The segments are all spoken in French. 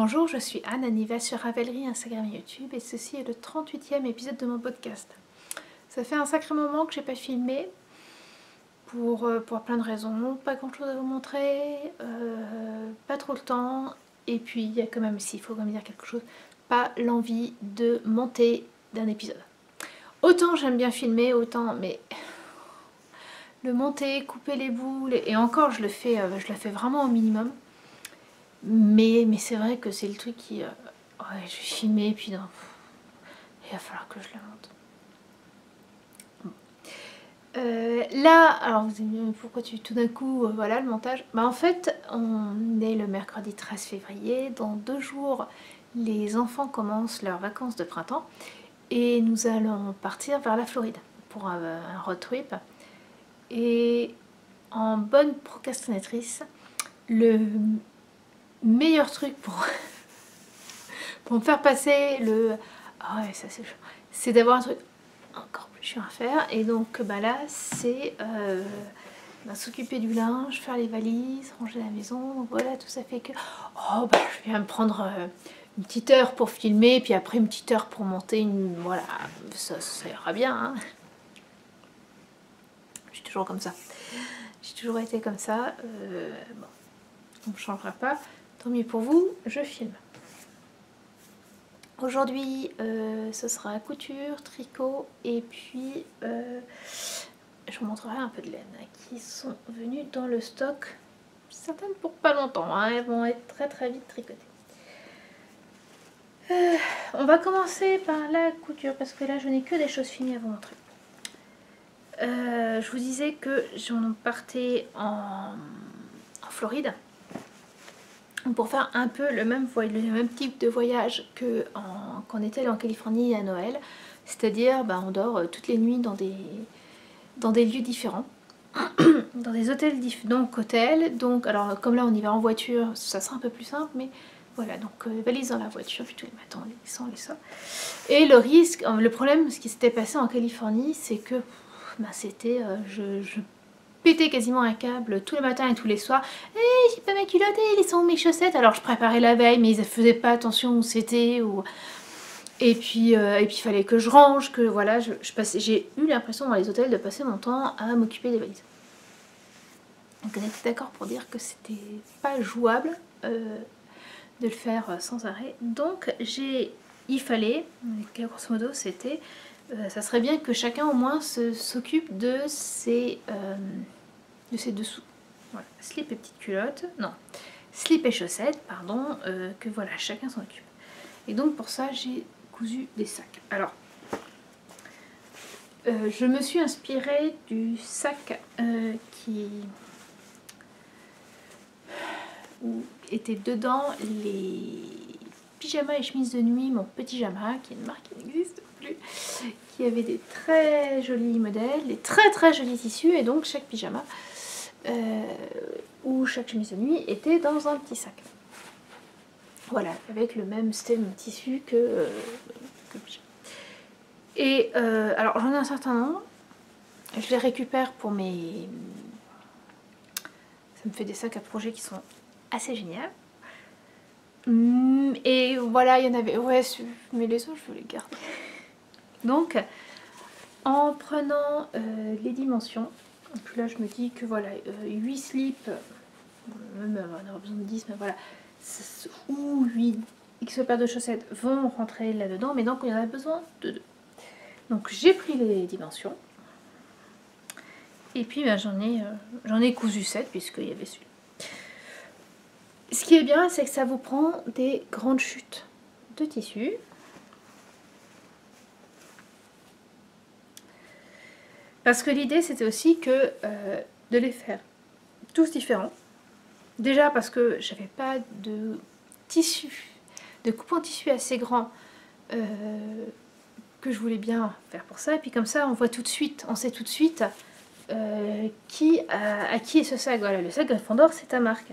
Bonjour, je suis Anne, Aniva sur Ravelry, Instagram et YouTube, et ceci est le 38e épisode de mon podcast. Ça fait un sacré moment que j'ai pas filmé, pour plein de raisons, pas grand chose à vous montrer, pas trop le temps, et puis il y a quand même, s'il faut quand même dire quelque chose, pas l'envie de monter d'un épisode. Autant j'aime bien filmer, autant, mais le monter, couper les bouts, et encore je le fais vraiment au minimum. Mais c'est vrai que c'est le truc qui... ouais, je vais filmer et puis non, il va falloir que je le monte. Là, alors vous allez me dire pourquoi tout d'un coup, voilà le montage. Bah en fait, on est le mercredi 13 février. Dans 2 jours, les enfants commencent leurs vacances de printemps. Et nous allons partir vers la Floride pour un road trip. Et en bonne procrastinatrice, le meilleur truc pour me faire passer le ah ouais ça c'est chaud, c'est d'avoir un truc encore plus chiant à faire. Et donc bah là c'est s'occuper du linge, faire les valises, ranger la maison. Donc voilà, tout ça fait que oh bah je viens me prendre une petite heure pour filmer, puis après une petite heure pour monter voilà, ça ira bien hein. Je suis toujours comme ça, j'ai toujours été comme ça, bon, on ne changera pas, tant mieux pour vous, je filme. Aujourd'hui, ce sera couture, tricot, et puis je vous montrerai un peu de laine qui sont venues dans le stock. Certaines pour pas longtemps, hein, elles vont être très vite tricotées. On va commencer par la couture parce que là je n'ai que des choses finies à vous montrer. Je vous disais que j'en partais en Floride pour faire un peu le même type de voyage que quand on était allé en Californie à Noël, c'est-à-dire on dort toutes les nuits dans des lieux différents, dans des hôtels donc alors comme là on y va en voiture, ça sera un peu plus simple, mais voilà, donc valise dans la voiture, puis tous les matins on les descend et ça. Et le problème, ce qui s'était passé en Californie, c'est que c'était, je pétais quasiment un câble tous les matins et tous les soirs. J'ai pas ma culotte, ils sont où mes chaussettes? Alors je préparais la veille, mais ils ne faisaient pas attention où c'était. Et puis il fallait que je range, que voilà, j'ai eu l'impression dans les hôtels de passer mon temps à m'occuper des valises. Donc on était d'accord pour dire que c'était pas jouable de le faire sans arrêt. Donc il fallait, grosso modo, c'était, ça serait bien que chacun au moins s'occupe de ses dessous. Voilà, slip et petite culotte, non, slip et chaussettes, pardon, que voilà, chacun s'en occupe. Et donc pour ça, j'ai cousu des sacs. Alors, je me suis inspirée du sac où étaient dedans les pyjamas et chemises de nuit, mon petit jama, qui est une marque qui n'existe plus, qui avait des très jolis modèles, des très jolis tissus, et donc chaque pyjama ou chaque chemise de nuit était dans un petit sac. Voilà, avec le même tissu que le pyjama. Et alors j'en ai un certain nombre, je les récupère pour mes... Ça me fait des sacs à projet qui sont assez géniaux. Et voilà, il y en avait... Ouais, mais les autres, je veux les garder. Donc, en prenant les dimensions, puis là je me dis que voilà, 8 slips, même on aura besoin de 10, mais voilà, ou 8 X paires de chaussettes vont rentrer là-dedans, mais donc il y en a besoin de 2. Donc j'ai pris les dimensions, et puis j'en ai cousu 7, puisqu'il y avait celui-là. Ce qui est bien, c'est que ça vous prend des grandes chutes de tissu. Parce que l'idée, c'était aussi que de les faire tous différents. Déjà parce que j'avais pas de tissu, de coupe en tissu assez grand que je voulais bien faire pour ça. Et puis comme ça, on voit tout de suite, on sait tout de suite à qui est ce sac. Voilà, le sac Gryffondor, c'est ta marque.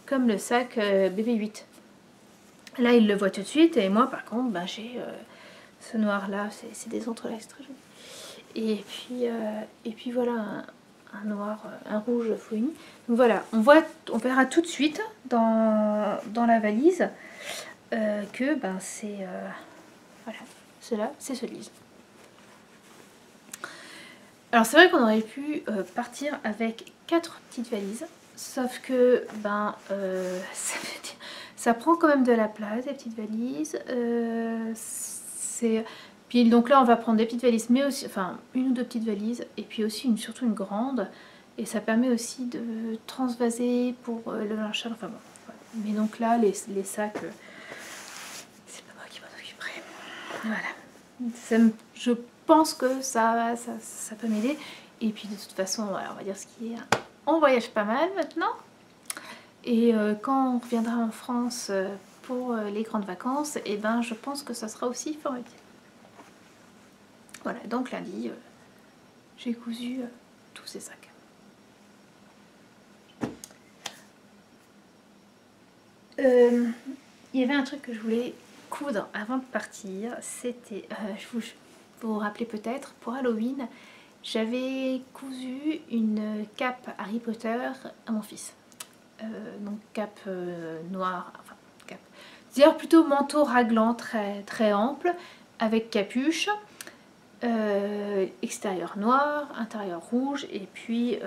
Comme le sac BB8. Là, il le voit tout de suite, et moi, par contre, j'ai ce noir-là, c'est des entrelacs très jolis. Et puis voilà, un noir, un rouge fouini. Donc voilà, on verra tout de suite dans la valise que ben c'est voilà, cela c'est celui-ci. Alors c'est vrai qu'on aurait pu partir avec 4 petites valises, sauf que ben ça prend quand même de la place, les petites valises. Puis donc là on va prendre des petites valises, mais aussi, enfin une ou deux petites valises, et puis aussi surtout une grande, et ça permet aussi de transvaser pour le linge sale, enfin bon. Voilà. Mais donc là les sacs, c'est pas moi qui m'en occuperai. Voilà. Je pense que ça peut m'aider. Et puis de toute façon, voilà, on va dire ce qui est. On voyage pas mal maintenant. Et quand on reviendra en France pour les grandes vacances, et ben je pense que ça sera aussi fort utile. Voilà, donc lundi, j'ai cousu tous ces sacs. Il y avait un truc que je voulais coudre avant de partir, c'était, vous vous rappelez peut-être, pour Halloween, j'avais cousu une cape Harry Potter à mon fils. Donc cape noire, enfin cape, c'est-à-dire plutôt manteau raglant très ample, avec capuche, extérieur noir, intérieur rouge, et puis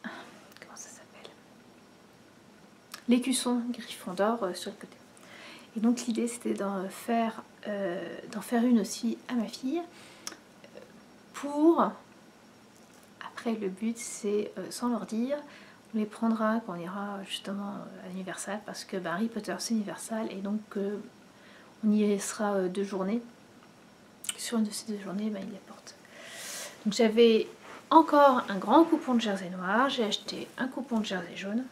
comment ça s'appelle, l'écusson griffon d'or sur le côté. Et donc l'idée c'était d'en faire une aussi à ma fille, pour, après le but c'est, sans leur dire, on les prendra quand on ira justement à Universal, parce que Harry Potter c'est Universal, et donc on y sera 2 journées. Sur une de ces 2 journées, ben, il les porte. Donc j'avais encore un grand coupon de jersey noir, j'ai acheté un coupon de jersey jaune.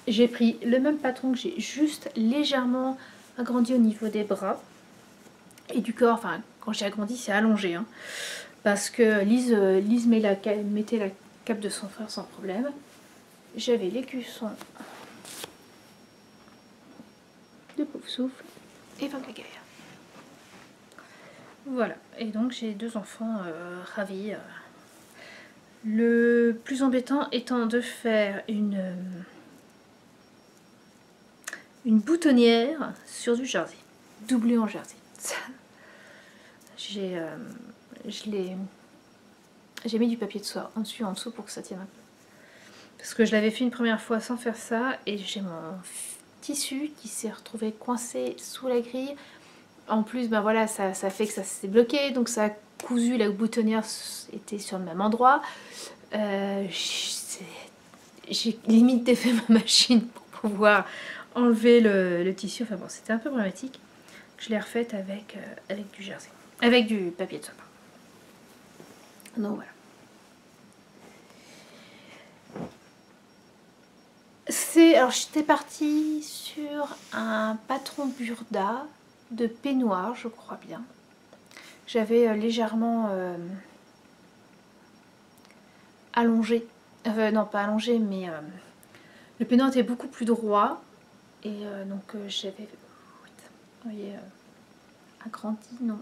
J'ai pris le même patron que j'ai juste légèrement agrandi au niveau des bras et du corps. Enfin, quand j'ai agrandi, c'est allongé, hein, parce que Lise mettait la cape de son frère sans problème. J'avais l'écusson de Pouf Souffle et Vogue la Guerre. Voilà, et donc j'ai 2 enfants ravis. Le plus embêtant étant de faire une boutonnière sur du jersey, doublée en jersey. J'ai mis du papier de soie en dessous pour que ça tienne un peu. Parce que je l'avais fait une première fois sans faire ça, et j'ai mon tissu qui s'est retrouvé coincé sous la grille. En plus, ben voilà, ça fait que ça s'est bloqué, donc ça a cousu, la boutonnière était sur le même endroit. J'ai limite défait ma machine pour pouvoir enlever le tissu. Enfin bon, c'était un peu problématique. Je l'ai refaite avec du jersey, avec du papier de soie. Donc voilà. Alors j'étais partie sur un patron Burda de peignoir, je crois bien. J'avais légèrement allongé, non pas allongé, mais le peignoir était beaucoup plus droit, et donc j'avais, vous voyez, agrandi, non,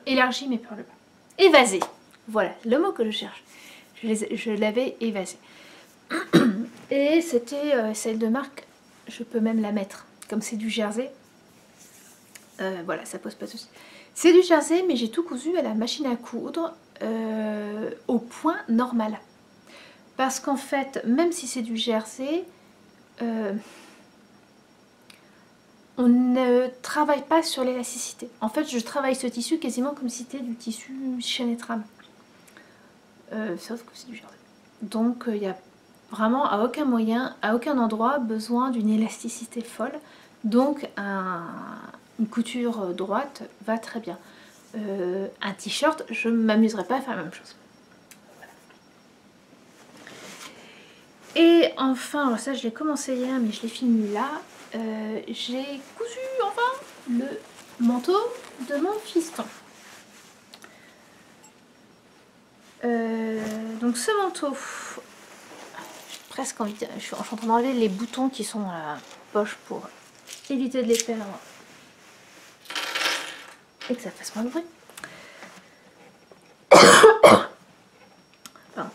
élargi mais par le bas, évasé, voilà le mot que je cherche. Je l'avais évasé. Et c'était celle de marque, je peux même la mettre, comme c'est du jersey, voilà, ça pose pas de soucis. C'est du jersey, mais j'ai tout cousu à la machine à coudre au point normal. Parce qu'en fait, même si c'est du jersey, on ne travaille pas sur l'élasticité. En fait, je travaille ce tissu quasiment comme si c'était du tissu chaîne et trame. Sauf que c'est du jersey. Donc, il n'y a vraiment à aucun moyen, à aucun endroit besoin d'une élasticité folle. Donc, une couture droite va très bien. Un t-shirt, je ne m'amuserai pas à faire la même chose. Et enfin, alors ça je l'ai commencé hier mais je l'ai fini là, j'ai cousu enfin le manteau de mon fiston. Donc ce manteau, j'ai presque envie de, je suis en train d'enlever les boutons qui sont à la poche pour éviter de les perdre et que ça fasse moins de bruit. Pardon.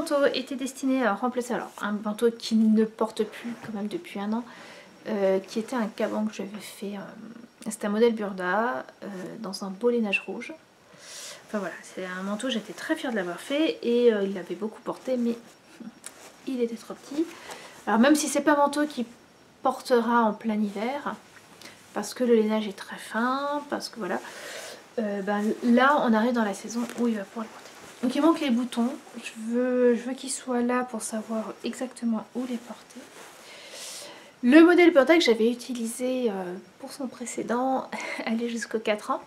manteau était destiné à remplacer alors un manteau qui ne porte plus quand même depuis un an, qui était un caban que j'avais fait, c'était un modèle Burda dans un beau lainage rouge. Enfin voilà, c'est un manteau, j'étais très fière de l'avoir fait et il l'avait beaucoup porté, mais il était trop petit. Alors même si c'est pas un manteau qui portera en plein hiver, parce que le lainage est très fin, parce que voilà, là on arrive dans la saison où il va pouvoir le porter. Donc il manque les boutons, je veux qu'ils soient là pour savoir exactement où les porter. Le modèle Burda que j'avais utilisé pour son précédent allait jusqu'aux 4 ans.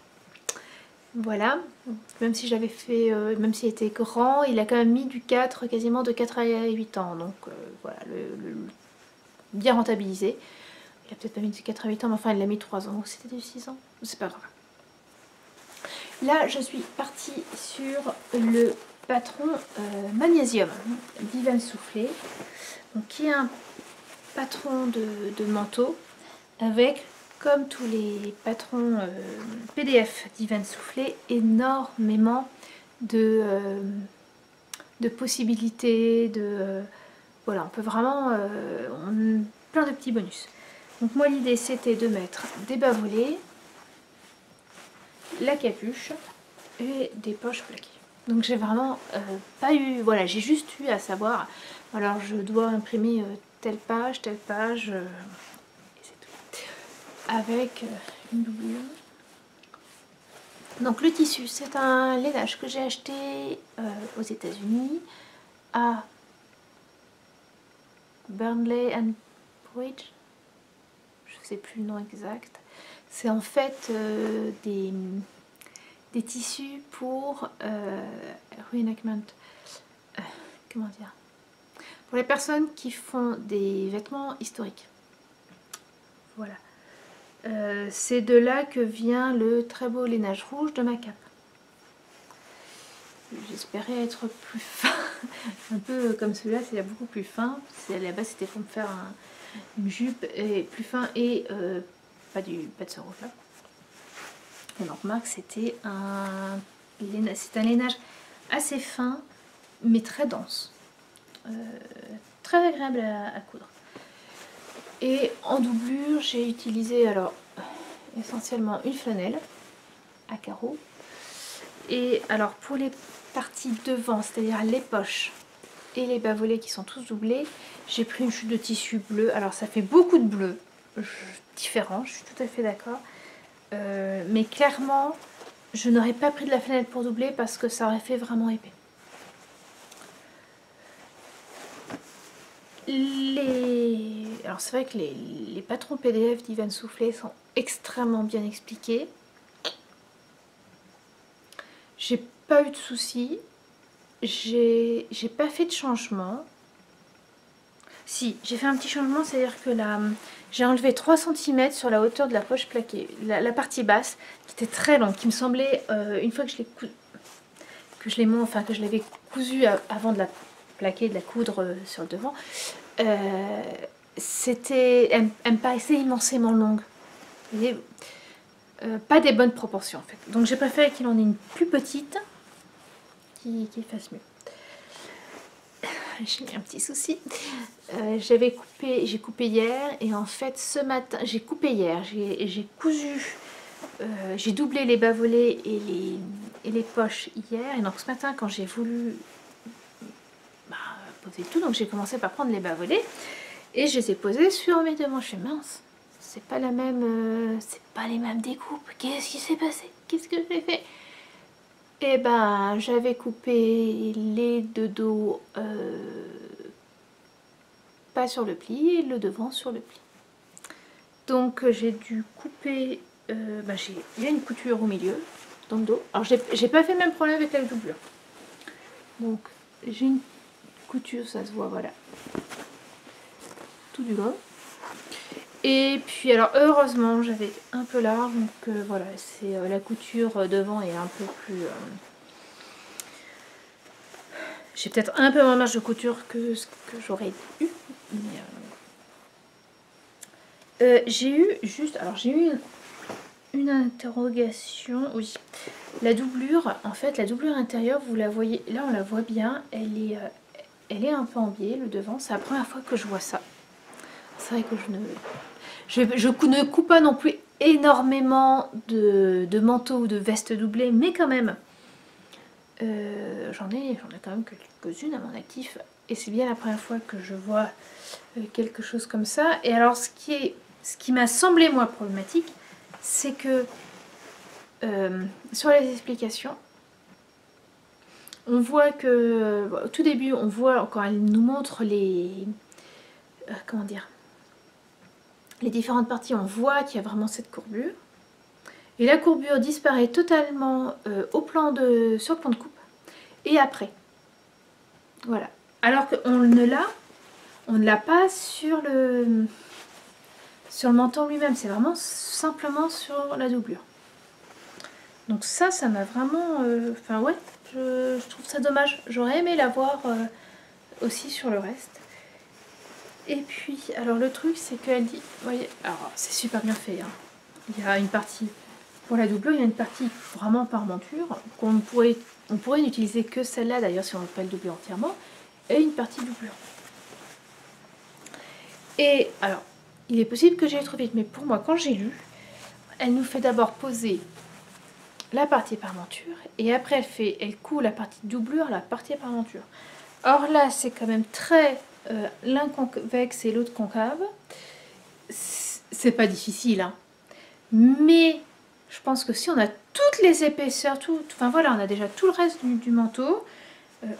Voilà, même si j'avais fait, même s'il était grand, il a quand même mis du 4, quasiment de 4 à 8 ans. Donc voilà, bien rentabilisé. Il a peut-être pas mis du 4 à 8 ans, mais enfin il l'a mis 3 ans, donc c'était du 6 ans. C'est pas grave. Là, je suis partie sur le patron Magnésium d'Ivan Soufflé, donc qui est un patron de manteau avec, comme tous les patrons PDF d'Ivan Soufflé, énormément de possibilités, voilà, on peut vraiment plein de petits bonus. Donc moi l'idée c'était de mettre des bas volets, la capuche et des poches plaquées. Donc j'ai vraiment pas eu, voilà, j'ai juste eu à savoir, alors je dois imprimer telle page, et c'est tout. Avec une doublure. Donc le tissu, c'est un lainage que j'ai acheté aux États-Unis à Burnley and Bridge, je sais plus le nom exact. C'est en fait des tissus pour reenactment, comment dire, pour les personnes qui font des vêtements historiques. Voilà. C'est de là que vient le très beau lainage rouge de ma cape. J'espérais être plus fin, un peu comme celui-là, c'est beaucoup plus fin. À la base c'était pour me faire une jupe et plus fin et pas de ce rouge là. Et donc remarque, c'était un lainage assez fin mais très dense, très agréable à coudre. Et en doublure j'ai utilisé alors essentiellement une flanelle à carreaux. Et alors pour les parties devant, c'est-à-dire les poches et les bas volets qui sont tous doublés, j'ai pris une chute de tissu bleu. Alors ça fait beaucoup de bleu différent, je suis tout à fait d'accord, mais clairement je n'aurais pas pris de la flanelle pour doubler parce que ça aurait fait vraiment épais. Alors c'est vrai que les patrons PDF d'Ivan Soufflé sont extrêmement bien expliqués. J'ai pas eu de soucis, j'ai pas fait de changement. Si, j'ai fait un petit changement, c'est-à-dire que là, j'ai enlevé 3 cm sur la hauteur de la poche plaquée, la partie basse, qui était très longue, qui me semblait, une fois que je l'avais cousue avant de la plaquer, de la coudre sur le devant, elle me paraissait immensément longue. Vous voyez, pas des bonnes proportions en fait. Donc j'ai préféré qu'il en ait une plus petite qui fasse mieux. J'ai eu un petit souci. J'ai coupé hier et en fait ce matin, j'ai coupé hier, j'ai cousu, j'ai doublé les bas volets et les poches hier. Et donc ce matin quand j'ai voulu poser tout, donc j'ai commencé par prendre les bas volets et je les ai posés sur mes deux manches. Mince, c'est pas la même, c'est pas les mêmes découpes. Qu'est-ce qui s'est passé? Qu'est-ce que j'ai fait? Et ben j'avais coupé les deux dos pas sur le pli et le devant sur le pli. Donc j'ai dû couper, il y a une couture au milieu dans le dos. Alors j'ai pas fait le même problème avec la doublure. Donc j'ai une couture, ça se voit, voilà, tout du long. Et puis alors heureusement j'avais un peu large, donc voilà, c'est la couture devant est un peu plus... j'ai peut-être un peu moins de marge de couture que ce que j'aurais eu. J'ai eu juste... Alors j'ai eu une interrogation, oui. La doublure, en fait la doublure intérieure, vous la voyez, là on la voit bien, elle est elle est un peu en biais, le devant. C'est la première fois que je vois ça. C'est vrai que je ne coupe pas non plus énormément de manteaux ou de vestes doublées, mais quand même, j'en ai quand même quelques-unes à mon actif. Et c'est bien la première fois que je vois quelque chose comme ça. Et alors, ce qui m'a semblé, moi, problématique, c'est que sur les explications, on voit que, au tout début, on voit, quand elle nous montre les... comment dire, les différentes parties, on voit qu'il y a vraiment cette courbure. Et la courbure disparaît totalement sur le plan de coupe. Et après. Voilà. Alors qu'on ne l'a pas sur le menton lui-même. C'est vraiment simplement sur la doublure. Donc ça m'a vraiment... Enfin ouais, je trouve ça dommage. J'aurais aimé l'avoir aussi sur le reste. Et puis, alors le truc, c'est qu'elle dit... Vous voyez, alors c'est super bien fait. Hein. Il y a une partie pour la doublure, il y a une partie vraiment par monture. On pourrait n'utiliser que celle-là, d'ailleurs, si on ne veut pas le doubler entièrement. Et une partie doublure. Et alors, il est possible que j'aille trop vite, mais pour moi, quand j'ai lu, elle nous fait d'abord poser la partie par monture, et après elle coud la partie doublure, la partie par monture. Or là, c'est quand même très l'un convexe et l'autre concave. C'est pas difficile, hein. Mais je pense que si on a toutes les épaisseurs, enfin voilà, on a déjà tout le reste du manteau,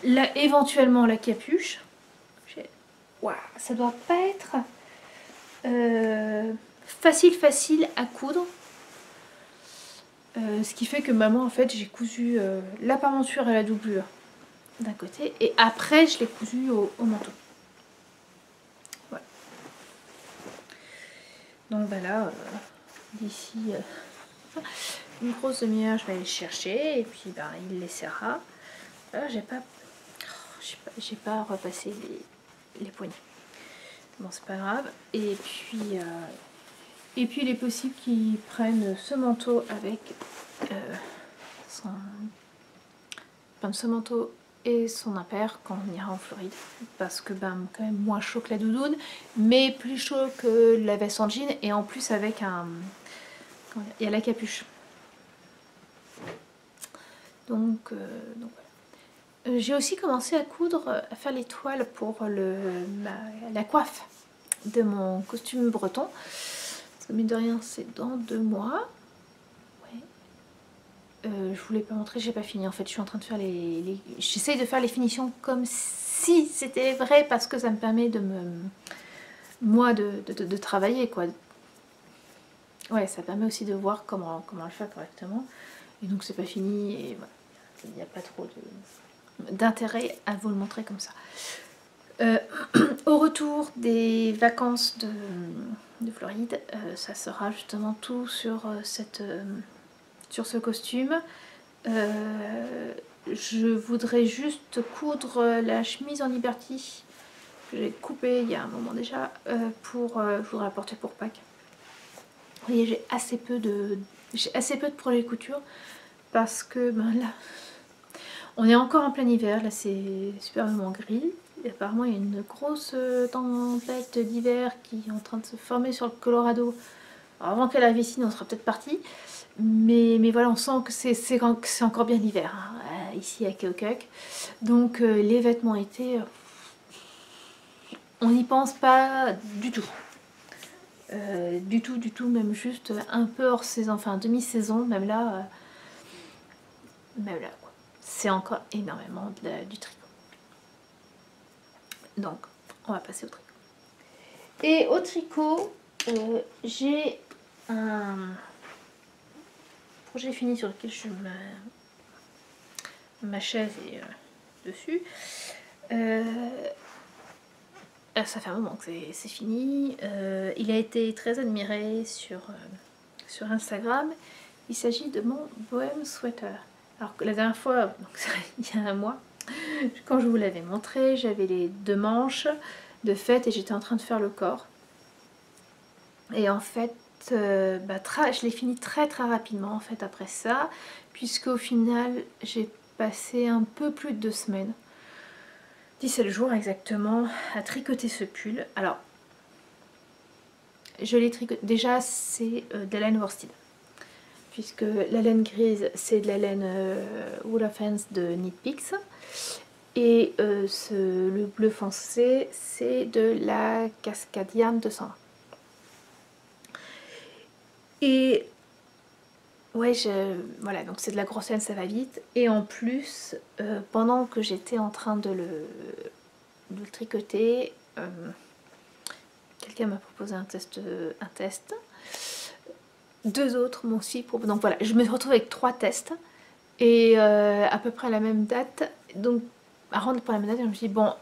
là, éventuellement la capuche, waouh, ça doit pas être facile à coudre. Ce qui fait que maman, en fait, j'ai cousu la parmenture et la doublure d'un côté, et après je l'ai cousu au manteau. Voilà. Donc voilà, d'ici une grosse demi-heure, je vais aller le chercher, et puis ben, il laissera. Là, j'ai pas repassé les poignets. Bon, c'est pas grave. Et puis il est possible qu'ils prennent ce manteau avec ce manteau et son impair quand on ira en Floride. Parce que ben, quand même moins chaud que la doudoune, mais plus chaud que la veste en jean, et en plus avec il y a la capuche. Donc voilà. J'ai aussi commencé à coudre, à faire les toiles pour la coiffe de mon costume breton. Parce que mine de rien, c'est dans 2 mois. Ouais. Je voulais pas montrer, j'ai pas fini. En fait, je suis en train de faire j'essaye de faire les finitions comme si c'était vrai, parce que ça me permet de travailler, quoi. Ouais, ça permet aussi de voir comment le faire correctement. Et donc c'est pas fini, et voilà. Il n'y a pas trop d'intérêt à vous le montrer comme ça. Au retour des vacances de Floride, ça sera justement tout sur ce costume. Je voudrais juste coudre la chemise en Liberty que j'ai coupée il y a un moment déjà, je voudrais la porter pour Pâques. Vous voyez, j'ai assez peu de projets de couture, parce que ben là, on est encore en plein hiver, là c'est superbement gris. Et apparemment il y a une grosse tempête d'hiver qui est en train de se former sur le Colorado. Alors, avant qu'elle arrive ici, on sera peut-être parti. Mais voilà, on sent que c'est encore bien l'hiver, hein, ici à Keokuk. Donc les vêtements été, on n'y pense pas du tout. Du tout, même juste un peu hors saison, enfin demi-saison, même là quoi. C'est encore énormément du tricot. Donc, on va passer au tricot. Et au tricot, j'ai un projet fini sur lequel je m'achève dessus. Ça fait un moment que c'est fini. Il a été très admiré sur Instagram. Il s'agit de mon Bohème Sweater. Alors que la dernière fois, donc il y a un mois, quand je vous l'avais montré, j'avais les 2 manches de fête et j'étais en train de faire le corps. Et en fait, je l'ai fini très rapidement en fait après ça, puisque au final j'ai passé un peu plus de 2 semaines. 17 jours exactement à tricoter ce pull. Alors, je l'ai tricoté. Déjà, c'est de la laine worsted. Puisque la laine grise, c'est de la laine Wool of Hands de Knit Picks. Et le bleu foncé, c'est de la Cascadian 220. Et ouais, voilà, donc c'est de la grosse laine, ça va vite. Et en plus, pendant que j'étais en train de le tricoter, quelqu'un m'a proposé un test. Deux autres m'ont aussi proposé. Donc voilà, je me retrouve avec 3 tests. Et à peu près à la même date. Donc, à rendre pour la même date, je me suis dit, bon,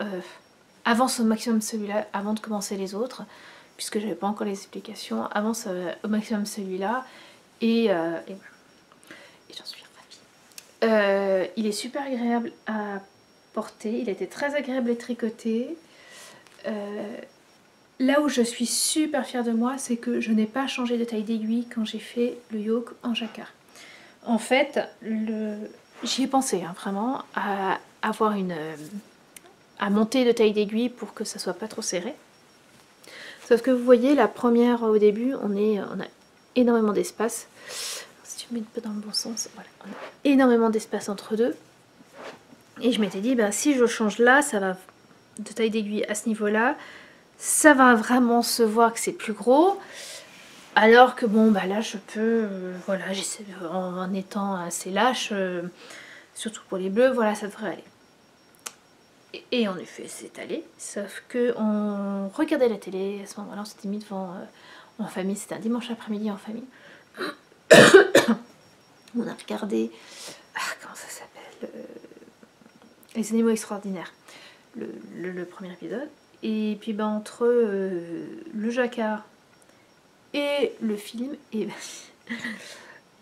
avance au maximum celui-là avant de commencer les autres. Puisque j'avais pas encore les explications. Avance au maximum celui-là. Et voilà. Et j'en suis ravie. Il est super agréable à porter. Il a été très agréable à tricoter. Là où je suis super fière de moi, c'est que je n'ai pas changé de taille d'aiguille quand j'ai fait le yoke en jacquard. En fait, j'y ai pensé hein, vraiment à avoir à monter de taille d'aiguille pour que ça soit pas trop serré. Sauf que vous voyez, la première au début, on a énormément d'espace. Si tu mets un peu dans le bon sens, voilà, on a énormément d'espace entre deux. Et je m'étais dit, ben, si je change là, ça va de taille d'aiguille à ce niveau-là, ça va vraiment se voir que c'est plus gros. Alors que bon, bah là je peux, voilà, j'essaie en étant assez lâche, surtout pour les bleus, voilà, ça devrait aller. Et en effet, c'est allé, sauf que on regardait la télé, à ce moment-là, on s'était mis devant en famille, c'était un dimanche après-midi en famille. On a regardé, comment ça s'appelle, Les Animaux Extraordinaires, le premier épisode. Et puis ben, entre le jacquard et le film, et ben,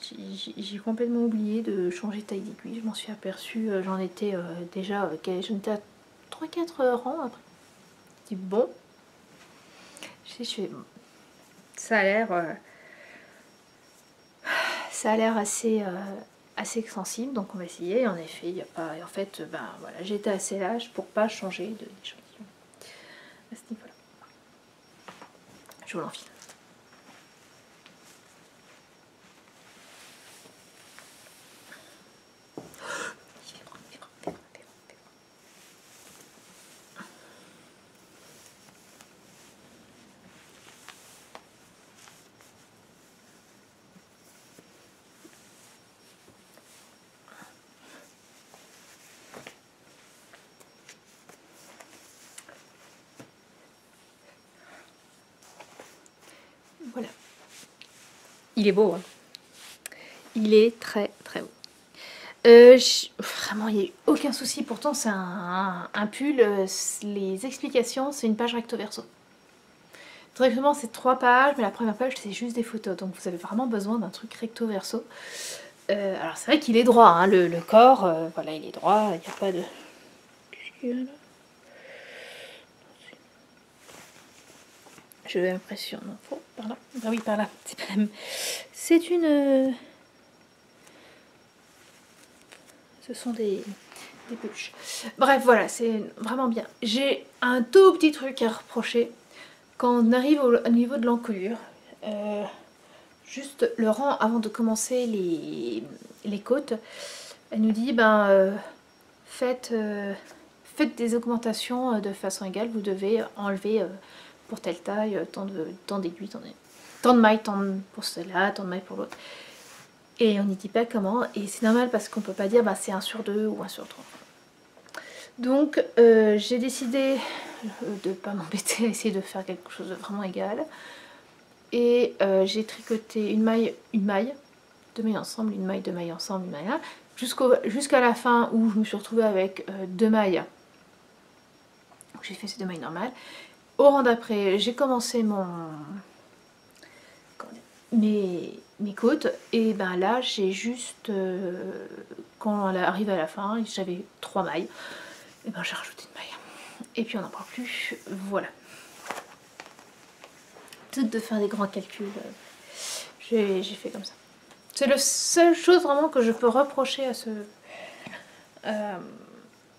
j'ai complètement oublié de changer de taille d'aiguille. Je m'en suis aperçue, j'en étais déjà j'en étais à 3-4 rangs après. Je dis bon, je fais bon. Ça a l'air assez extensible, donc on va essayer. En effet, il n'y a pas. En fait, ben voilà, j'étais assez lâche pour pas changer d'échantillon à ce niveau-là. Je vous l'enfile. Voilà. Il est beau, hein. Il est très très beau. Vraiment, il n'y a eu aucun souci. Pourtant, c'est un pull. Les explications, c'est une page recto verso. Directement, c'est 3 pages, mais la première page, c'est juste des photos. Donc, vous avez vraiment besoin d'un truc recto verso. Alors, c'est vrai qu'il est droit, hein, le corps. Voilà, il est droit. Il n'y a pas de. Qu'est-ce qu'il y a là ? J'ai l'impression. Non, faut par là. Ah oui, par là. C'est pas la même. C'est une. Ce sont des peluches. Bref, voilà, c'est vraiment bien. J'ai un tout petit truc à reprocher. Quand on arrive au niveau de l'encolure, juste le rang avant de commencer les côtes, elle nous dit ben faites des augmentations de façon égale, vous devez enlever pour telle taille tant d'aiguilles, tant de mailles, tant pour cela, tant de mailles pour l'autre. Et on n'y dit pas comment, et c'est normal parce qu'on peut pas dire bah, c'est 1/2 ou 1/3. Donc j'ai décidé de ne pas m'embêter à essayer de faire quelque chose de vraiment égal. Et j'ai tricoté une maille, 2 mailles ensemble, une maille, 2 mailles ensemble, une maille là, jusqu'à la fin où je me suis retrouvée avec 2 mailles. J'ai fait ces 2 mailles normales. Au rang d'après, j'ai commencé mes côtes, et ben là j'ai juste quand elle arrive à la fin, j'avais 3 mailles, et ben j'ai rajouté une maille et puis on n'en parle plus. Voilà, tout de faire des grands calculs, j'ai fait comme ça. C'est la seule chose vraiment que je peux reprocher à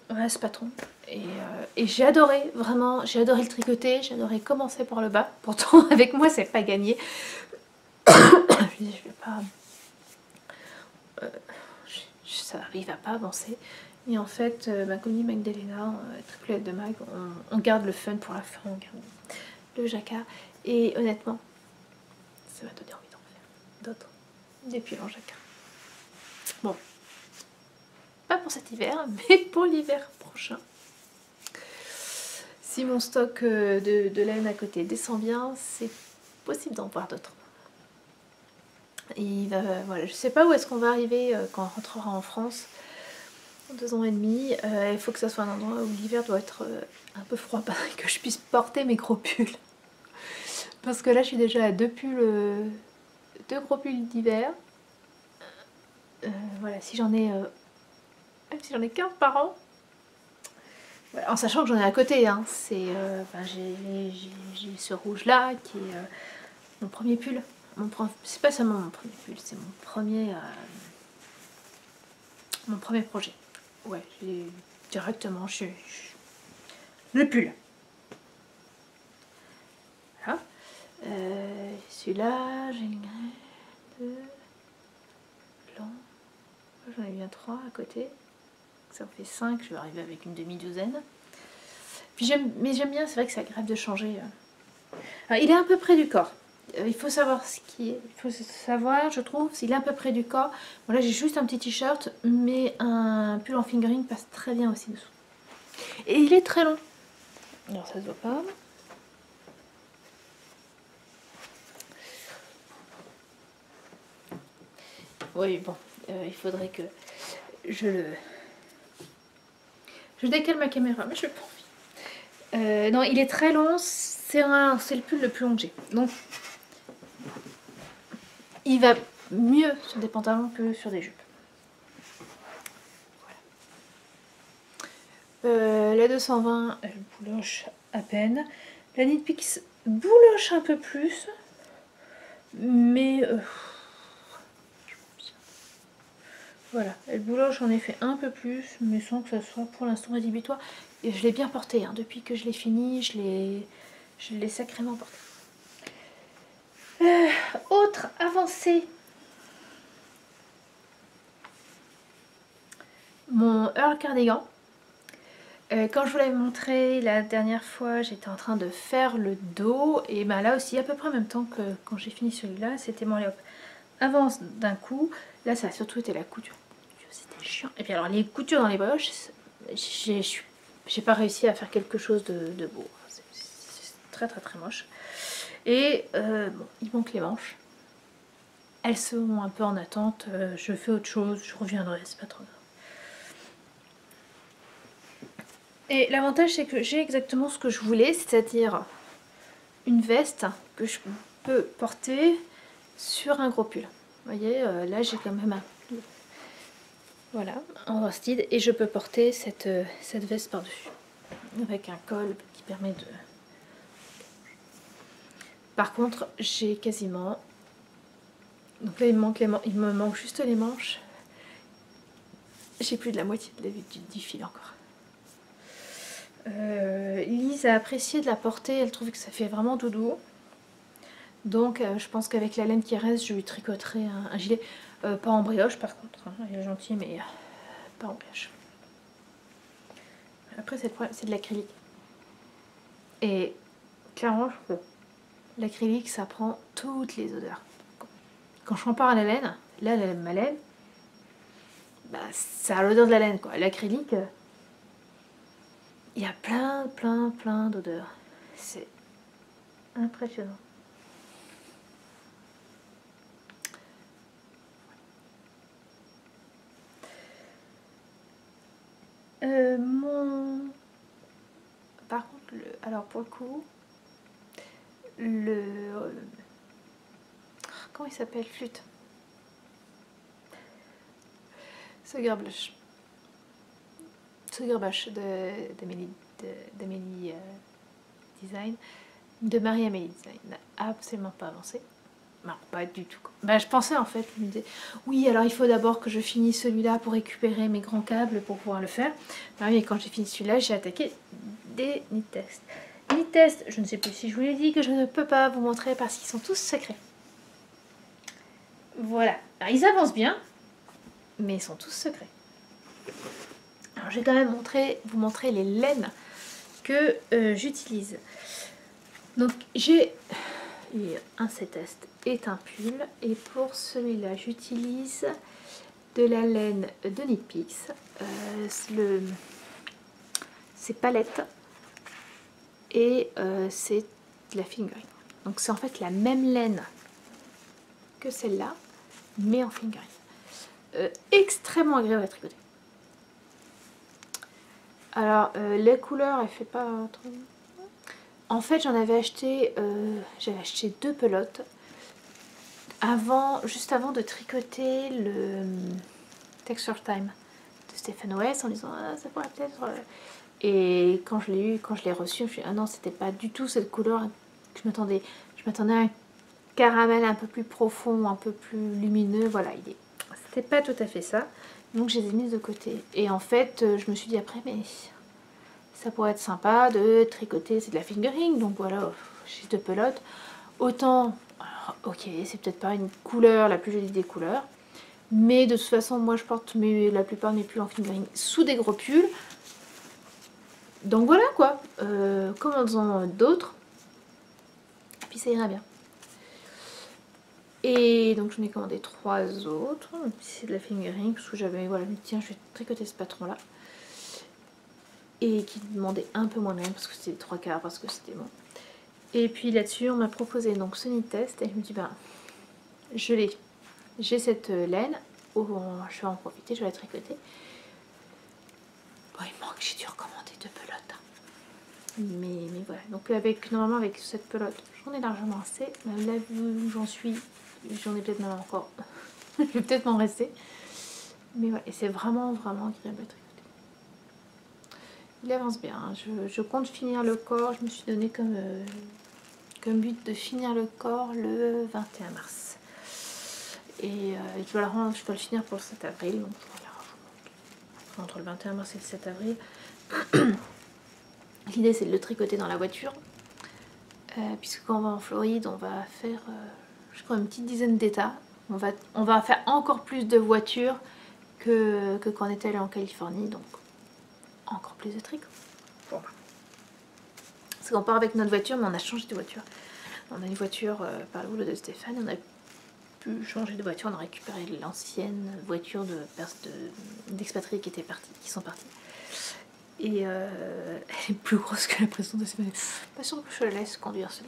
Ouais, ce patron. Et j'ai adoré, vraiment, j'ai adoré le tricoter, j'ai adoré commencer par le bas. Pourtant, avec moi, c'est pas gagné. Je dis, je vais pas... ça arrive à pas avancer. Et en fait, comme dit Magdalena, Triplette de Mag, on garde le fun pour la fin, on garde le jacquard. Et honnêtement, ça m'a donné envie d'en faire d'autres. Des pulls en jacquard. Bon, pas pour cet hiver, mais pour l'hiver prochain. Si mon stock de laine à côté descend bien, c'est possible d'en voir d'autres. Et voilà, je sais pas où est-ce qu'on va arriver quand on rentrera en France. 2 ans et demi, il faut que ça soit un endroit où l'hiver doit être un peu froid, que je puisse porter mes gros pulls. Parce que là, je suis déjà à 2 pulls, 2 gros pulls d'hiver. Voilà, si j'en ai, même si j'en ai 15 par an, voilà, en sachant que j'en ai à côté, hein, c'est, j'ai ce rouge là qui est mon premier pull. C'est pas seulement mon premier pull, c'est mon premier projet. Ouais, directement, le pull. Voilà. Celui-là, j'ai une graine de blanc. J'en ai bien 3 à côté. Ça en fait 5, je vais arriver avec une demi-douzaine. Puis mais j'aime bien, c'est vrai que c'est agréable de changer. Alors, il est un peu près du corps. Il faut savoir il faut savoir, je trouve, s'il est un peu près du corps. Bon, là j'ai juste un petit t-shirt, mais un pull en fingering passe très bien aussi dessous. Et il est très long. Alors ça se voit pas. Oui, bon, il faudrait que je décale ma caméra, mais je n'ai pas envie. Non, il est très long, c'est le pull le plus long que j'ai. Donc, il va mieux sur des pantalons que sur des jupes. Voilà. La 220, elle bouloche à peine. La Knit Picks bouloche un peu plus, mais voilà, elle bouloche en effet un peu plus, mais sans que ça soit pour l'instant rédhibitoire. Et je l'ai bien porté, hein. Depuis que je l'ai fini, je l'ai sacrément porté. Autre avancée, mon Earl Cardigan. Quand je vous l'avais montré la dernière fois, j'étais en train de faire le dos, et ben là aussi à peu près en même temps que quand j'ai fini celui-là, c'était mon hop, avance d'un coup. Là ça a surtout été la couture, c'était chiant. Et puis alors les coutures dans les broches, j'ai pas réussi à faire quelque chose de beau, c'est très très très moche. Et bon, il manque les manches, elles sont un peu en attente, je fais autre chose, je reviendrai, c'est pas trop grave. Et l'avantage c'est que j'ai exactement ce que je voulais, c'est-à-dire une veste que je peux porter sur un gros pull. Vous voyez, là j'ai quand même voilà, en worsted, et je peux porter cette veste par-dessus avec un col qui permet de... Par contre, j'ai quasiment... Donc là il me manque juste les manches. J'ai plus de la moitié du fil encore. Lise a apprécié de la porter, elle trouvait que ça fait vraiment doudou. Donc je pense qu'avec la laine qui reste, je lui tricoterai un gilet. Pas en brioche par contre, hein, il est gentil, mais pas en brioche. Après c'est le problème, c'est de l'acrylique. Et clairement, je trouve l'acrylique ça prend toutes les odeurs. Quand je compare à la laine, là ma laine, bah, ça a l'odeur de la laine quoi. L'acrylique, il y a plein d'odeurs. C'est impressionnant. Par contre, alors pour le coup, comment il s'appelle, flûte, Sugar Blush d'Amélie Design, de Marie-Amélie Design, n'a absolument pas avancé. Non, pas du tout. Bah, je pensais en fait, je me disais, oui, alors il faut d'abord que je finisse celui-là pour récupérer mes grands câbles pour pouvoir le faire. Bah oui, et quand j'ai fini celui-là, j'ai attaqué des Nitests. Nitests, je ne sais plus si je vous l'ai dit, que je ne peux pas vous montrer parce qu'ils sont tous secrets. Voilà, alors, ils avancent bien, mais ils sont tous secrets. Alors je vais quand même vous montrer les laines que j'utilise. Donc j'ai un C-test est un pull et pour celui-là j'utilise de la laine de Knitpicks, c'est palette et c'est de la fingering. Donc c'est en fait la même laine que celle-là mais en fingering. Extrêmement agréable à tricoter. Alors les couleurs elle fait pas trop... En fait j'en avais acheté, j'avais acheté 2 pelotes juste avant de tricoter le Texture Time de Stephen West en disant ah, ça pourrait peut-être... Et quand je l'ai eu, quand je l'ai reçu, je me suis dit ah non c'était pas du tout cette couleur que je m'attendais. Je m'attendais à un caramel un peu plus profond, un peu plus lumineux, voilà, c'était pas tout à fait ça. Donc je les ai mises de côté. Et en fait je me suis dit après mais... ça pourrait être sympa de tricoter, c'est de la fingering, donc voilà, j'ai 2 pelotes. Autant, alors, ok, c'est peut-être pas une couleur la plus jolie des couleurs, mais de toute façon, moi je porte la plupart de mes pulls en fingering sous des gros pulls. Donc voilà quoi, commandons d'autres, et puis ça ira bien. Et donc j'en ai commandé 3 autres, c'est de la fingering, parce que j'avais, voilà, tiens, je vais tricoter ce patron là. Et qui demandait un peu moins de laine parce que c'était 3/4 parce que c'était bon. Et puis là-dessus on m'a proposé donc ce Nitest et je me dis ben j'ai cette laine, je vais en profiter, je vais la tricoter. Bon il manque, j'ai dû recommander 2 pelotes. Mais voilà, donc normalement avec cette pelote j'en ai largement assez. Là où j'en suis, j'en ai peut-être même encore. Je vais peut-être m'en rester. Mais voilà, et c'est vraiment agréable à tricoter. Il avance bien, hein. Je compte finir le corps, je me suis donné comme but de finir le corps le 21 mars. Et je dois le finir pour le 7 avril, donc voilà, entre le 21 mars et le 7 avril. L'idée c'est de le tricoter dans la voiture, puisque quand on va en Floride, on va faire, je crois, une petite dizaine d'états. On va faire encore plus de voitures que quand on était allé en Californie, donc encore plus de tricot. Bon. Parce qu'on part avec notre voiture, mais on a changé de voiture. On a une voiture par le boulot de Stéphane, on a pu changer de voiture, on a récupéré l'ancienne voiture d'expatriés qui sont partis. Et elle est plus grosse que la précédente de Stéphane. Pas sûr que je la laisse conduire seule.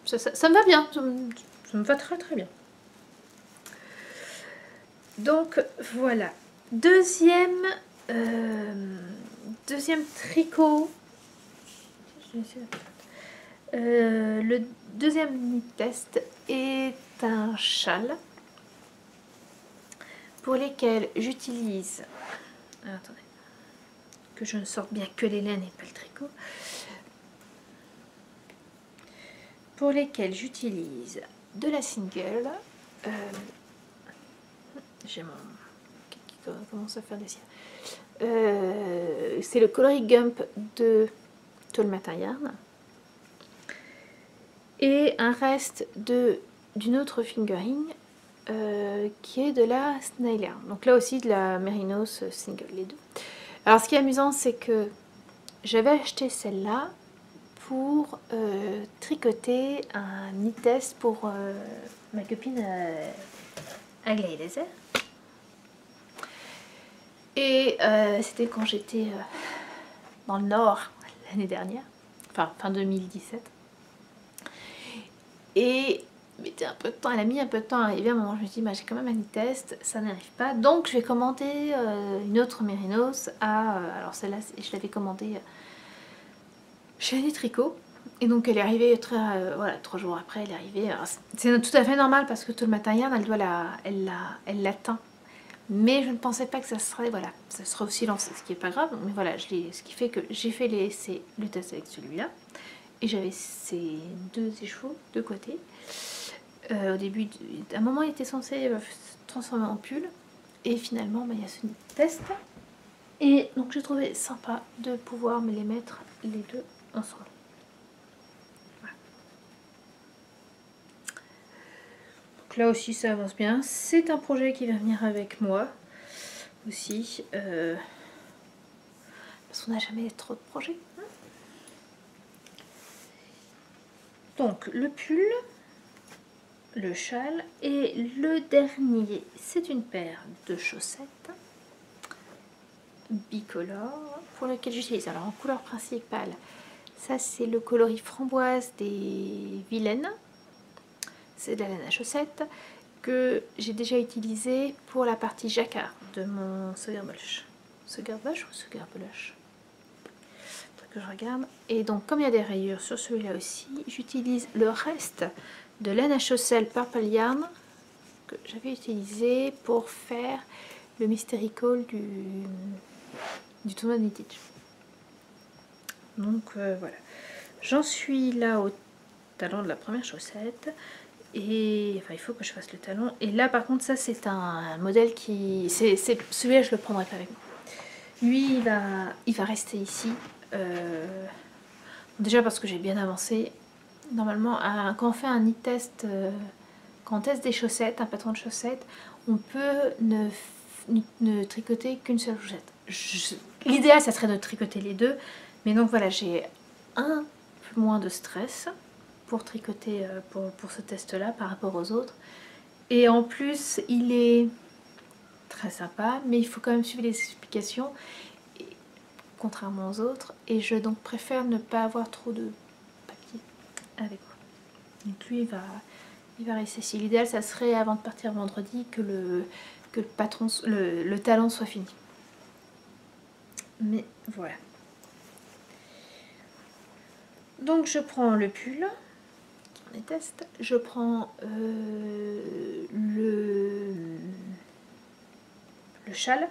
Ça me va bien, ça me va très très bien. Donc voilà, deuxième tricot. Le deuxième test est un châle pour lesquels j'utilise, attendez, que je ne sorte bien que les laines et pas le tricot, pour lesquels j'utilise de la single, j'ai mon qui commence à faire des siennes, c'est le Coloris Gump de Tolmata Yarn, et un reste d'une autre fingering qui est de la Snail Yarn. Donc là aussi de la Mérinos single, les deux. Alors ce qui est amusant, c'est que j'avais acheté celle-là pour tricoter un Nitest pour ma copine Aglaé Désert. Et c'était quand j'étais dans le Nord l'année dernière, enfin fin 2017. Et mettait un peu de temps, elle a mis un peu de temps à arriver. À un moment je me suis dit bah, j'ai quand même un Nitest, ça n'arrive pas, donc je vais commander une autre Mérinos alors celle-là je l'avais commandée chez Annie Tricot, et donc elle est arrivée voilà, 3 jours après elle est arrivée. C'est tout à fait normal parce que tout le matin elle l'atteint, mais je ne pensais pas que ça serait, voilà, ça serait aussi lancé, ce qui est pas grave, mais voilà, ce qui fait que j'ai fait le test avec celui-là. Et j'avais ces 2 échevaux de côté. Au début, à un moment il était censé se transformer en pull. Et finalement, il y a ce test. Et donc j'ai trouvé sympa de pouvoir me les mettre les deux ensemble. Voilà. Donc là aussi ça avance bien. C'est un projet qui va venir avec moi aussi. Parce qu'on n'a jamais trop de projets. Donc le pull, le châle et le dernier, c'est une paire de chaussettes bicolore pour lequel j'utilise. Alors en couleur principale, ça c'est le coloris framboise des Vilaines. C'est de la laine à chaussettes que j'ai déjà utilisé pour la partie jacquard de mon Sugarbush. Sugarbush ou Sugarbush? Que je regarde. Et donc comme il y a des rayures sur celui-là aussi, j'utilise le reste de laine à chaussettes Purple Yarn que j'avais utilisé pour faire le Mystery Call du tournoi de Vintage. Donc voilà, j'en suis là au talon de la première chaussette et enfin il faut que je fasse le talon. Et là par contre ça c'est un modèle qui celui-là je le prendrai pas avec moi. Lui il va rester ici. Déjà parce que j'ai bien avancé. Normalement quand on fait un knit test, quand on teste des chaussettes, un patron de chaussettes, on peut ne tricoter qu'une seule chaussette. L'idéal ça serait de tricoter les deux, mais donc voilà, j'ai un peu moins de stress pour tricoter pour ce test là par rapport aux autres. Et en plus il est très sympa, mais il faut quand même suivre les explications contrairement aux autres, et je donc préfère ne pas avoir trop de papier avec moi. Donc lui il va rester ici. L'idéal ça serait avant de partir vendredi que le talon soit fini. Mais voilà. Donc je prends le pull, on les teste, je prends le châle.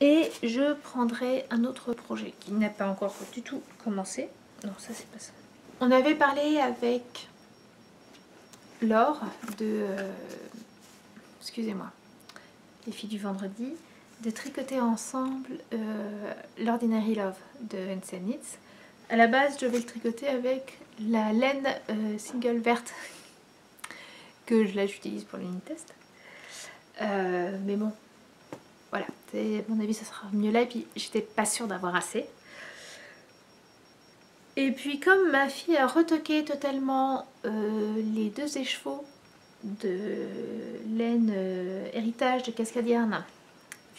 Et je prendrai un autre projet qui n'a pas encore du tout commencé. Non, ça c'est pas ça. On avait parlé avec Laure de... excusez-moi, les filles du vendredi, de tricoter ensemble l'Ordinary Love de Hansen Knits. À la base, je vais le tricoter avec la laine single verte que j'utilise pour le knit test. Mais bon, voilà, à mon avis ça sera mieux là, et puis j'étais pas sûre d'avoir assez. Et puis comme ma fille a retoqué totalement les deux écheveaux de laine héritage de Cascadierne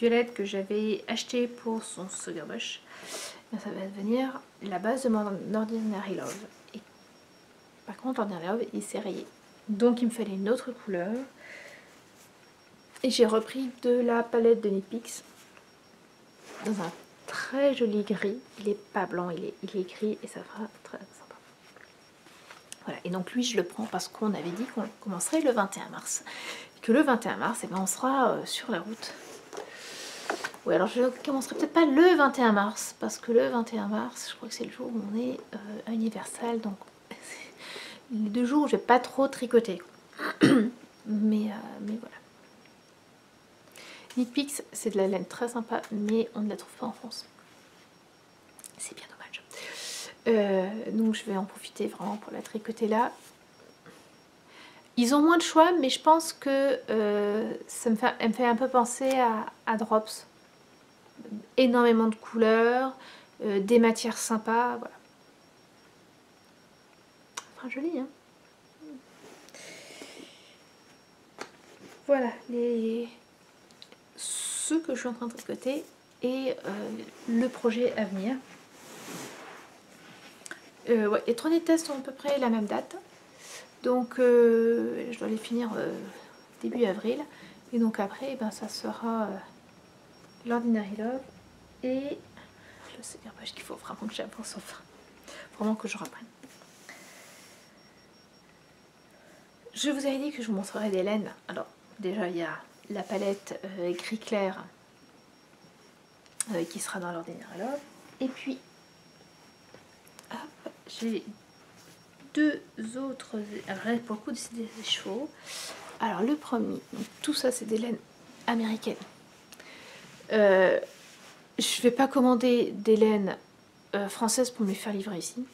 violette que j'avais acheté pour son Sugarbush, ça va devenir la base de mon Ordinary Love. Et par contre Ordinary Love il s'est rayé, donc il me fallait une autre couleur. Et j'ai repris de la palette de Knitpicks dans un très joli gris. Il est pas blanc, il est gris et ça fera très sympa. Voilà, et donc lui je le prends parce qu'on avait dit qu'on commencerait le 21 mars. Et que le 21 mars, eh ben, on sera sur la route. Oui, alors je commencerai peut-être pas le 21 mars parce que le 21 mars, je crois que c'est le jour où on est à Universal. Donc les 2 jours où je vais pas trop tricoter. mais voilà. Knitpicks, c'est de la laine très sympa, mais on ne la trouve pas en France. C'est bien dommage. Donc je vais en profiter vraiment pour la tricoter là. Ils ont moins de choix, mais je pense que elle me fait un peu penser à Drops. Énormément de couleurs, des matières sympas, voilà. Enfin joli, hein. Voilà ce que je suis en train de tricoter et le projet à venir. Ouais, les 3 knit tests ont à peu près la même date, donc je dois les finir début avril, et donc après ben, ça sera l'Ordinary Love et le Sugarbush qu'il faut vraiment que j'avance, enfin vraiment que je reprenne. Je vous avais dit que je vous montrerai des laines. Alors déjà il y a la palette gris clair qui sera dans l'Ordinary Love, et puis j'ai 2 autres, alors là pour le coup c'est des chevaux. Alors le premier, donc, tout ça c'est des laines américaines. Je vais pas commander des laines françaises pour me les faire livrer ici.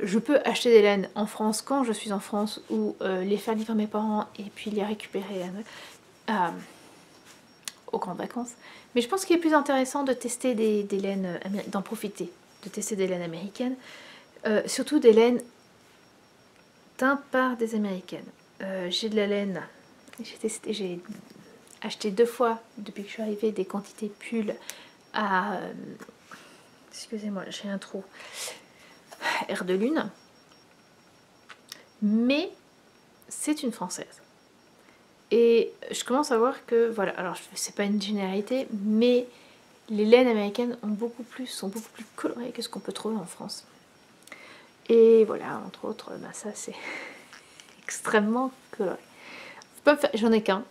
Je peux acheter des laines en France quand je suis en France ou les faire livrer à mes parents et puis les récupérer aux grandes vacances. Mais je pense qu'il est plus intéressant de tester des laines, d'en profiter, de tester des laines américaines. Surtout des laines teintes par des américaines. J'ai de la laine, j'ai acheté 2 fois depuis que je suis arrivée des quantités pulls à... excusez-moi, j'ai un trou. Air de Lune. Mais c'est une française. Et je commence à voir que, voilà, alors c'est pas une généralité, mais les laines américaines sont beaucoup plus colorées que ce qu'on peut trouver en France. Et voilà, entre autres, bah ça c'est extrêmement coloré. J'en ai qu'un.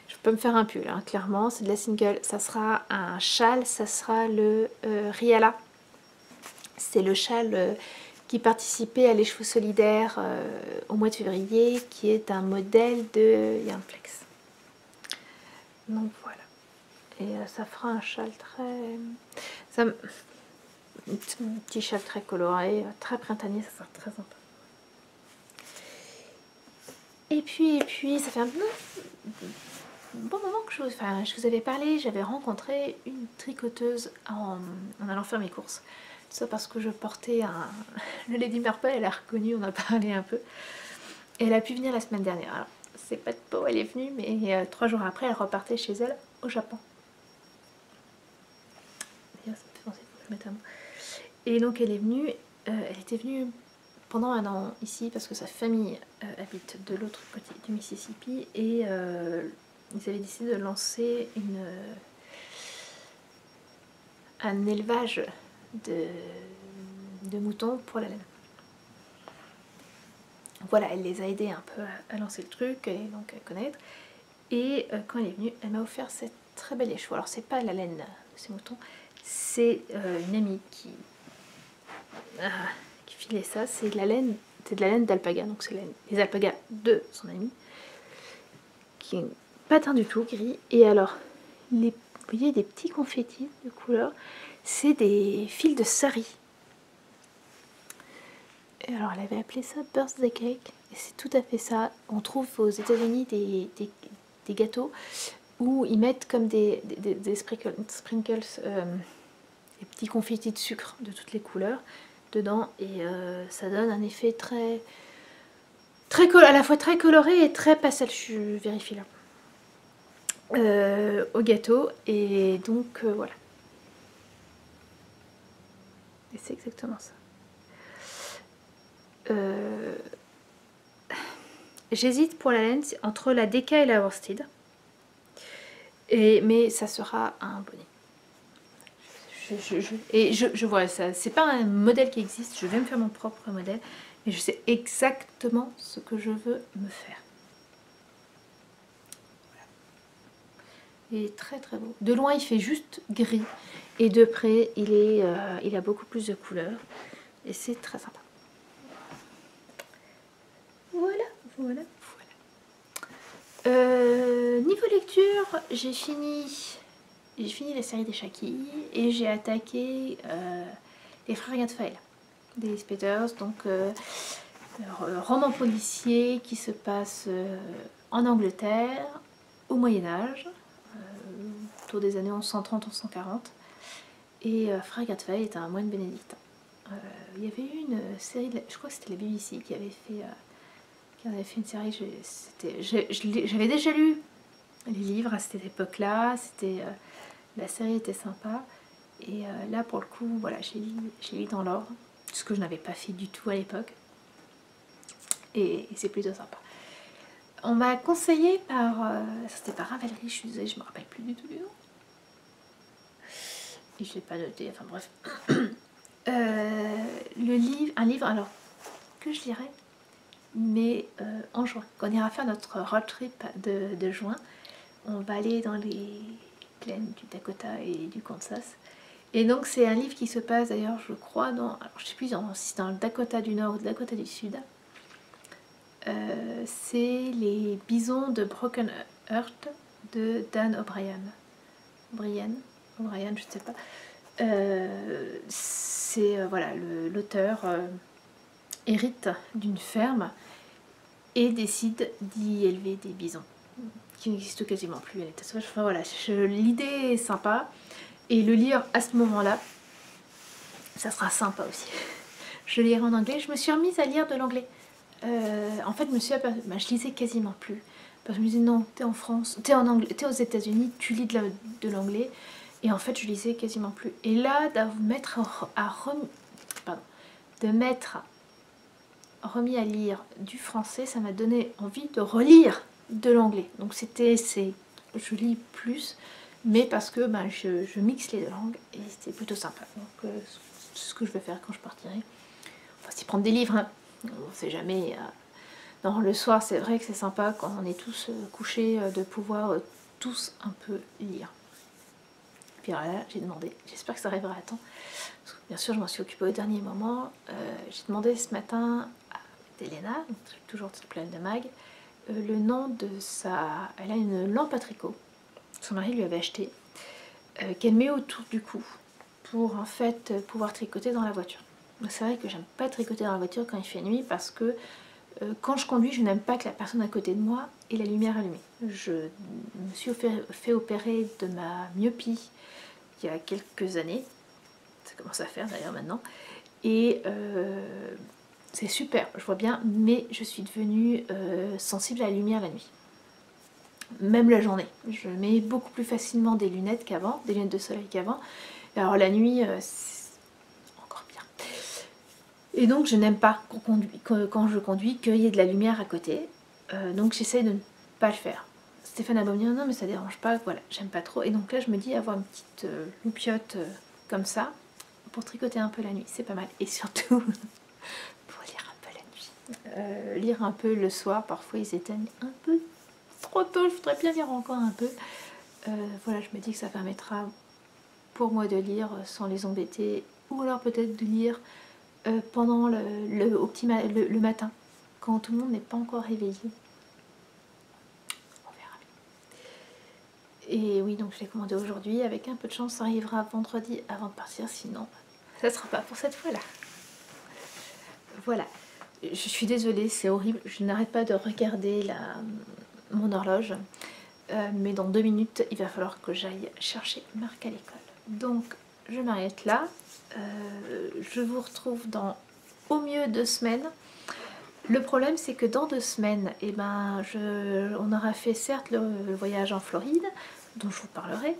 Je peux me faire un pull, hein, clairement, c'est de la single. Ça sera un châle, ça sera le Riala. C'est le châle qui participait à l'écheveau solidaire au mois de février, qui est un modèle de Yarnflex. Donc voilà. Et ça fera un châle très... un petit châle très coloré, très printanier, ça sera très sympa. Et puis, ça fait un bon moment que je vous avais parlé, j'avais rencontré une tricoteuse en allant faire mes courses. Tout ça parce que je portais le Lady Marple, elle a reconnu, on a parlé un peu. Et elle a pu venir la semaine dernière. Alors, c'est pas de peau, elle est venue, mais 3 jours après, elle repartait chez elle au Japon. D'ailleurs, ça me fait penser que je mette un mot. Et donc, elle est venue, elle était venue pendant 1 an ici parce que sa famille habite de l'autre côté du Mississippi et ils avaient décidé de lancer un élevage de moutons pour la laine. Voilà, elle les a aidés un peu à lancer le truc et donc à connaître. Et quand elle est venue, elle m'a offert cette très belle écheveau. Alors c'est pas la laine de ces moutons, c'est une amie qui filait ça. C'est de la laine d'alpaga, donc c'est les alpagas de son amie, qui est pas teint du tout, gris. Et alors, vous voyez des petits confettis de couleur, c'est des fils de sari. Et alors, elle avait appelé ça birthday cake, et c'est tout à fait ça. On trouve aux États-Unis des gâteaux où ils mettent comme des sprinkles, des petits confettis de sucre de toutes les couleurs dedans, et ça donne un effet à la fois très coloré et très pastel. Je vérifie là. Au gâteau, et donc voilà. Et c'est exactement ça. J'hésite pour la laine entre la DK et la worsted, mais ça sera un bonnet. Je vois ça, c'est pas un modèle qui existe, je vais me faire mon propre modèle, mais je sais exactement ce que je veux me faire. Voilà. Il est très très beau. De loin il fait juste gris et de près il a beaucoup plus de couleurs et c'est très sympa. Voilà. Niveau lecture, j'ai fini la série des Shaki et j'ai attaqué les Frères Gatfael des Peters, donc roman policier qui se passe en Angleterre au Moyen-Âge, autour des années 1130-1140, et Frère Gatfael est un moine bénédictin. Il y avait eu une série, je crois que c'était la BBC qui avait fait une série, j'avais déjà lu les livres à cette époque-là, la série était sympa, et là pour le coup, voilà, j'ai lu dans l'ordre, ce que je n'avais pas fait du tout à l'époque, et c'est plutôt sympa. On m'a conseillé c'était par Ravelry, je suis désolée, je me rappelle plus du tout du nom, et je l'ai pas noté, enfin bref. Un livre alors que je lirai, mais en juin, quand on ira faire notre road trip de juin, on va aller dans les plaines du Dakota et du Kansas. Et donc c'est un livre qui se passe d'ailleurs, je crois, alors je sais plus si c'est dans le Dakota du Nord ou le Dakota du Sud. c'est les bisons de Broken Heart de Dan O'Brien. O'Brien, je ne sais pas. C'est voilà, l'auteur hérite d'une ferme et décide d'y élever des bisons qui n'existent quasiment plus à l'état sauvage. Enfin voilà, l'idée est sympa et le lire à ce moment-là, ça sera sympa aussi. Je lirai en anglais. Je me suis remise à lire de l'anglais. En fait, je me suis aperçue, je lisais quasiment plus. Parce que je me disais non, t'es en France, t'es en anglais, t'es aux États-Unis, tu lis de l'anglais. Et en fait, je lisais quasiment plus. Et là, remis à lire du français, ça m'a donné envie de relire de l'anglais. Donc je lis plus, mais parce que je mixe les deux langues et c'est plutôt sympa. Donc c'est ce que je vais faire quand je partirai. On va s'y prendre des livres, hein. On ne sait jamais. Non, le soir, c'est vrai que c'est sympa quand on est tous couchés de pouvoir tous un peu lire. Puis alors là, j'ai demandé, j'espère que ça arrivera à temps. Parce que, bien sûr, je m'en suis occupée au dernier moment. J'ai demandé ce matin à Elena, toujours pleine de mag, le nom de sa... Elle a une lampe à tricot, son mari lui avait acheté, qu'elle met autour du cou pour en fait pouvoir tricoter dans la voiture. C'est vrai que j'aime pas tricoter dans la voiture quand il fait nuit parce que quand je conduis, je n'aime pas que la personne à côté de moi ait la lumière allumée. Je me suis fait opérer de ma myopie il y a quelques années. Ça commence à faire d'ailleurs maintenant. Et c'est super, je vois bien, mais je suis devenue sensible à la lumière la nuit. Même la journée. Je mets beaucoup plus facilement des lunettes qu'avant, des lunettes de soleil qu'avant. Alors la nuit, c'est encore pire. Et donc je n'aime pas quand je conduis qu'il y ait de la lumière à côté. Donc j'essaie de ne pas le faire. Stéphane a beau me dire non mais ça dérange pas, voilà, j'aime pas trop. Et donc là je me dis avoir une petite loupiote comme ça pour tricoter un peu la nuit, c'est pas mal. Et surtout pour lire un peu la nuit. Lire un peu le soir, parfois ils éteignent un peu trop tôt, je voudrais bien lire encore un peu. Voilà, je me dis que ça permettra pour moi de lire sans les embêter, ou alors peut-être de lire pendant le matin, quand tout le monde n'est pas encore réveillé. On verra bien. Et oui, donc je l'ai commandé aujourd'hui, avec un peu de chance ça arrivera vendredi avant de partir, sinon ça ne sera pas pour cette fois-là. Voilà, je suis désolée, c'est horrible, je n'arrête pas de regarder mon horloge. Mais dans 2 minutes, il va falloir que j'aille chercher Marc à l'école. Donc, je m'arrête là. Je vous retrouve dans au mieux 2 semaines. Le problème, c'est que dans 2 semaines, eh ben, on aura fait certes le voyage en Floride, dont je vous parlerai.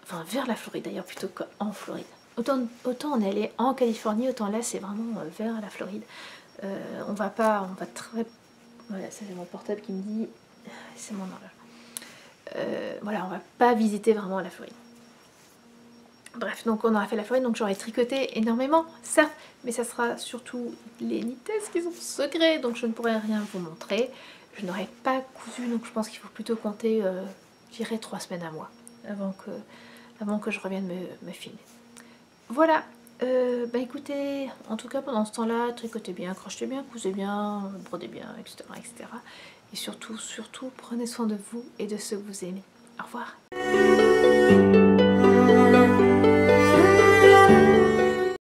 Enfin, vers la Floride d'ailleurs, plutôt qu'en Floride. Autant on est allé en Californie, autant là, c'est vraiment vers la Floride. On va très... Voilà, ça c'est mon portable qui me dit... C'est mon horloge. Voilà, on va pas visiter vraiment la Floride. Bref, donc on aura fait la Floride, donc j'aurai tricoté énormément, certes, mais ça sera surtout les knitted qui sont secrets, donc je ne pourrai rien vous montrer. Je n'aurai pas cousu, donc je pense qu'il faut plutôt compter, je dirais 3 semaines à moi, avant que je revienne me filmer. Voilà, bah écoutez, en tout cas pendant ce temps-là, tricotez bien, crochetez bien, cousez bien, brodez bien, etc., etc. Et surtout, prenez soin de vous et de ceux que vous aimez. Au revoir.